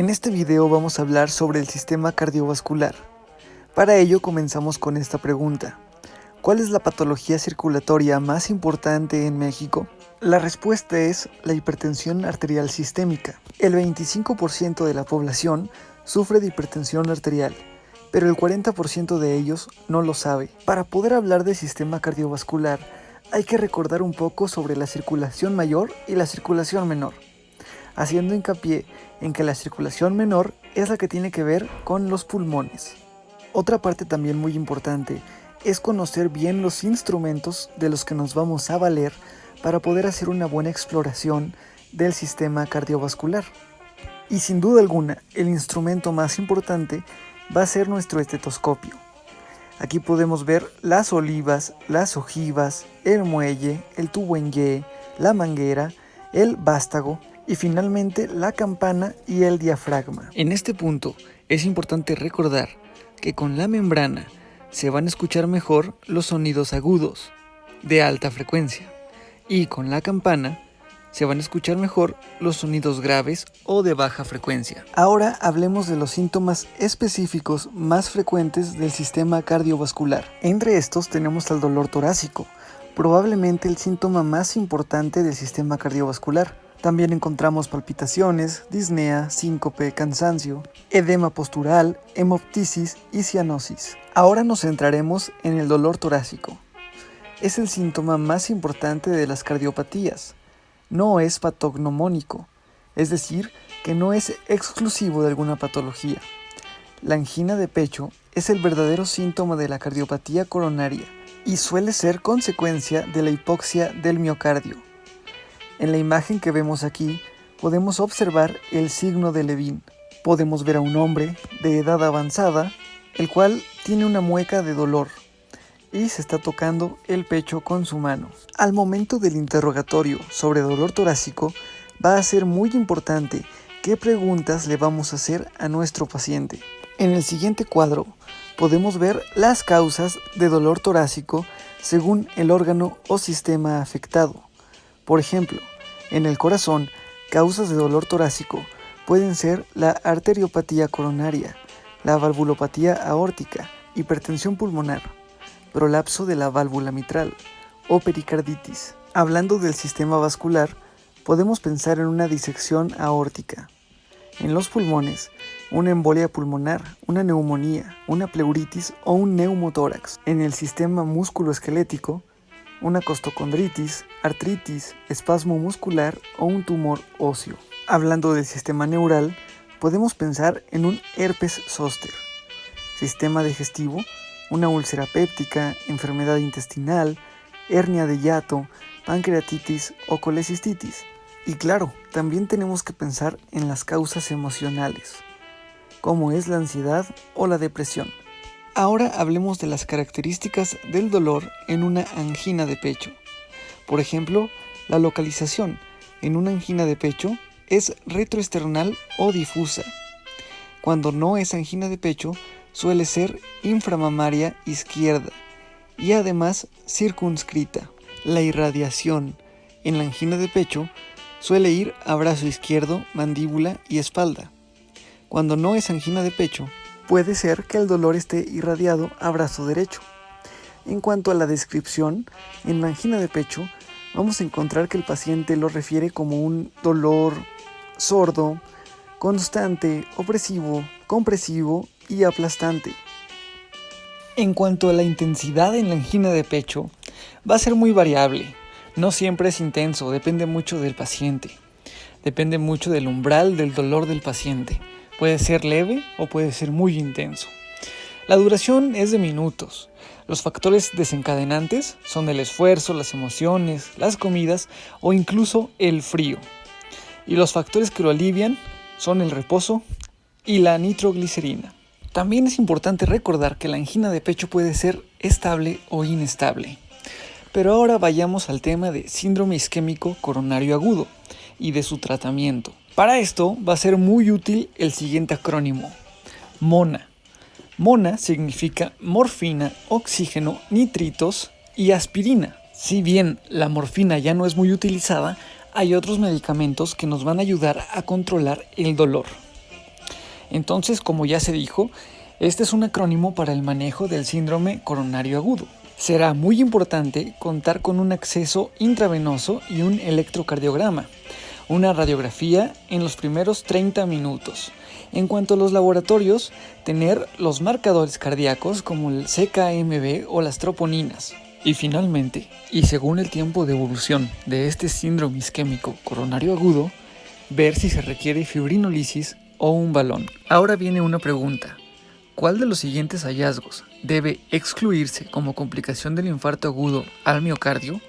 En este video vamos a hablar sobre el sistema cardiovascular. Para ello comenzamos con esta pregunta. ¿Cuál es la patología circulatoria más importante en México? La respuesta es la hipertensión arterial sistémica. El 25% de la población sufre de hipertensión arterial, pero el 40% de ellos no lo sabe. Para poder hablar del sistema cardiovascular, hay que recordar un poco sobre la circulación mayor y la circulación menor, haciendo hincapié en que la circulación menor es la que tiene que ver con los pulmones. Otra parte también muy importante es conocer bien los instrumentos de los que nos vamos a valer para poder hacer una buena exploración del sistema cardiovascular. Y sin duda alguna, el instrumento más importante va a ser nuestro estetoscopio. Aquí podemos ver las olivas, las ojivas, el muelle, el tubo en Y, la manguera, el vástago y finalmente la campana y el diafragma. En este punto es importante recordar que con la membrana se van a escuchar mejor los sonidos agudos de alta frecuencia y con la campana se van a escuchar mejor los sonidos graves o de baja frecuencia. Ahora hablemos de los síntomas específicos más frecuentes del sistema cardiovascular. Entre estos tenemos el dolor torácico, probablemente el síntoma más importante del sistema cardiovascular. También encontramos palpitaciones, disnea, síncope, cansancio, edema postural, hemoptisis y cianosis. Ahora nos centraremos en el dolor torácico. Es el síntoma más importante de las cardiopatías. No es patognomónico, es decir, que no es exclusivo de alguna patología. La angina de pecho es el verdadero síntoma de la cardiopatía coronaria y suele ser consecuencia de la hipoxia del miocardio. En la imagen que vemos aquí podemos observar el signo de Levin. Podemos ver a un hombre de edad avanzada, el cual tiene una mueca de dolor y se está tocando el pecho con su mano. Al momento del interrogatorio sobre dolor torácico, va a ser muy importante qué preguntas le vamos a hacer a nuestro paciente. En el siguiente cuadro podemos ver las causas de dolor torácico según el órgano o sistema afectado. Por ejemplo, en el corazón, causas de dolor torácico pueden ser la arteriopatía coronaria, la valvulopatía aórtica, hipertensión pulmonar, prolapso de la válvula mitral o pericarditis. Hablando del sistema vascular, podemos pensar en una disección aórtica. En los pulmones, una embolia pulmonar, una neumonía, una pleuritis o un neumotórax. En el sistema musculoesquelético, una costocondritis, artritis, espasmo muscular o un tumor óseo. Hablando del sistema neural, podemos pensar en un herpes zóster. Sistema digestivo, una úlcera péptica, enfermedad intestinal, hernia de hiato, pancreatitis o colecistitis. Y claro, también tenemos que pensar en las causas emocionales, como es la ansiedad o la depresión. Ahora hablemos de las características del dolor en una angina de pecho. Por ejemplo, la localización en una angina de pecho es retroesternal o difusa. Cuando no es angina de pecho, suele ser inframamaria izquierda y además circunscrita. La irradiación en la angina de pecho suele ir a brazo izquierdo, mandíbula y espalda. Cuando no es angina de pecho, puede ser que el dolor esté irradiado a brazo derecho. En cuanto a la descripción, en la angina de pecho vamos a encontrar que el paciente lo refiere como un dolor sordo, constante, opresivo, compresivo y aplastante. En cuanto a la intensidad en la angina de pecho, va a ser muy variable. No siempre es intenso, depende mucho del paciente. Depende mucho del umbral del dolor del paciente. Puede ser leve o puede ser muy intenso. La duración es de minutos. Los factores desencadenantes son el esfuerzo, las emociones, las comidas o incluso el frío. Y los factores que lo alivian son el reposo y la nitroglicerina. También es importante recordar que la angina de pecho puede ser estable o inestable. Pero ahora vayamos al tema de síndrome isquémico coronario agudo y de su tratamiento. Para esto va a ser muy útil el siguiente acrónimo: MONA. MONA significa morfina, oxígeno, nitritos y aspirina. Si bien la morfina ya no es muy utilizada, hay otros medicamentos que nos van a ayudar a controlar el dolor. Entonces, como ya se dijo, este es un acrónimo para el manejo del síndrome coronario agudo. Será muy importante contar con un acceso intravenoso y un electrocardiograma, una radiografía en los primeros 30 minutos. En cuanto a los laboratorios, tener los marcadores cardíacos como el CKMB o las troponinas. Y finalmente, y según el tiempo de evolución de este síndrome isquémico coronario agudo, ver si se requiere fibrinolisis o un balón. Ahora viene una pregunta. ¿Cuál de los siguientes hallazgos debe excluirse como complicación del infarto agudo al miocardio?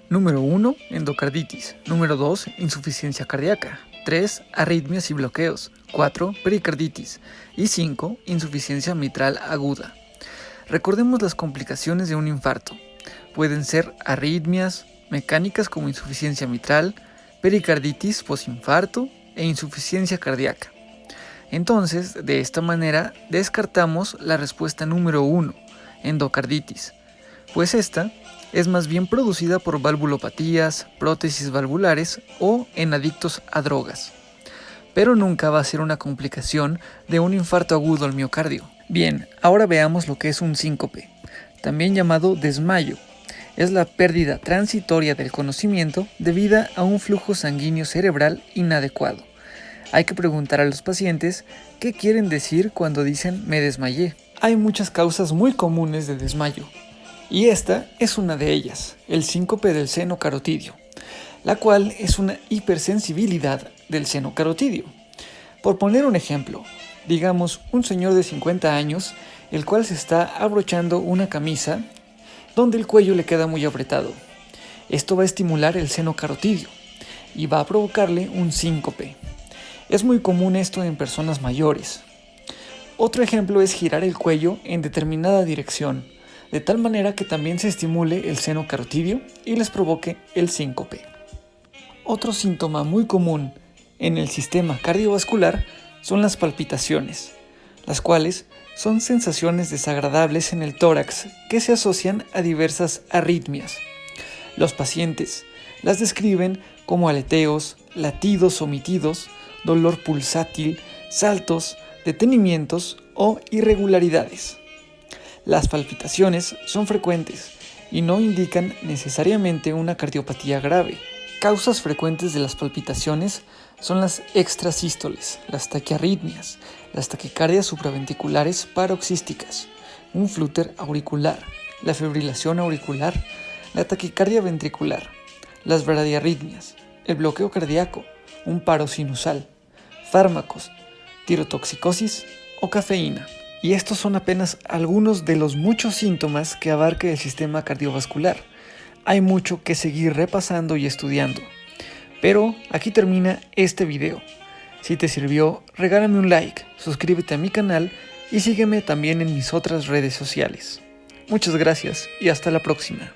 Número 1, endocarditis. Número 2, insuficiencia cardíaca. 3, arritmias y bloqueos. 4, pericarditis. Y 5, insuficiencia mitral aguda. Recordemos las complicaciones de un infarto. Pueden ser arritmias mecánicas como insuficiencia mitral, pericarditis posinfarto e insuficiencia cardíaca. Entonces, de esta manera, descartamos la respuesta número 1, endocarditis, pues esta es más bien producida por valvulopatías, prótesis valvulares o en adictos a drogas. Pero nunca va a ser una complicación de un infarto agudo al miocardio. Bien, ahora veamos lo que es un síncope, también llamado desmayo. Es la pérdida transitoria del conocimiento debida a un flujo sanguíneo cerebral inadecuado. Hay que preguntar a los pacientes qué quieren decir cuando dicen me desmayé. Hay muchas causas muy comunes de desmayo, y esta es una de ellas, el síncope del seno carotidio, la cual es una hipersensibilidad del seno carotidio. Por poner un ejemplo, digamos un señor de 50 años, el cual se está abrochando una camisa donde el cuello le queda muy apretado. Esto va a estimular el seno carotidio y va a provocarle un síncope. Es muy común esto en personas mayores. Otro ejemplo es girar el cuello en determinada dirección, de tal manera que también se estimule el seno carotidio y les provoque el síncope. Otro síntoma muy común en el sistema cardiovascular son las palpitaciones, las cuales son sensaciones desagradables en el tórax que se asocian a diversas arritmias. Los pacientes las describen como aleteos, latidos omitidos, dolor pulsátil, saltos, detenimientos o irregularidades. Las palpitaciones son frecuentes y no indican necesariamente una cardiopatía grave. Causas frecuentes de las palpitaciones son las extrasístoles, las taquiarritmias, las taquicardias supraventriculares paroxísticas, un flúter auricular, la fibrilación auricular, la taquicardia ventricular, las bradiarritmias, el bloqueo cardíaco, un paro sinusal, fármacos, tirotoxicosis o cafeína. Y estos son apenas algunos de los muchos síntomas que abarca el sistema cardiovascular. Hay mucho que seguir repasando y estudiando. Pero aquí termina este video. Si te sirvió, regálame un like, suscríbete a mi canal y sígueme también en mis otras redes sociales. Muchas gracias y hasta la próxima.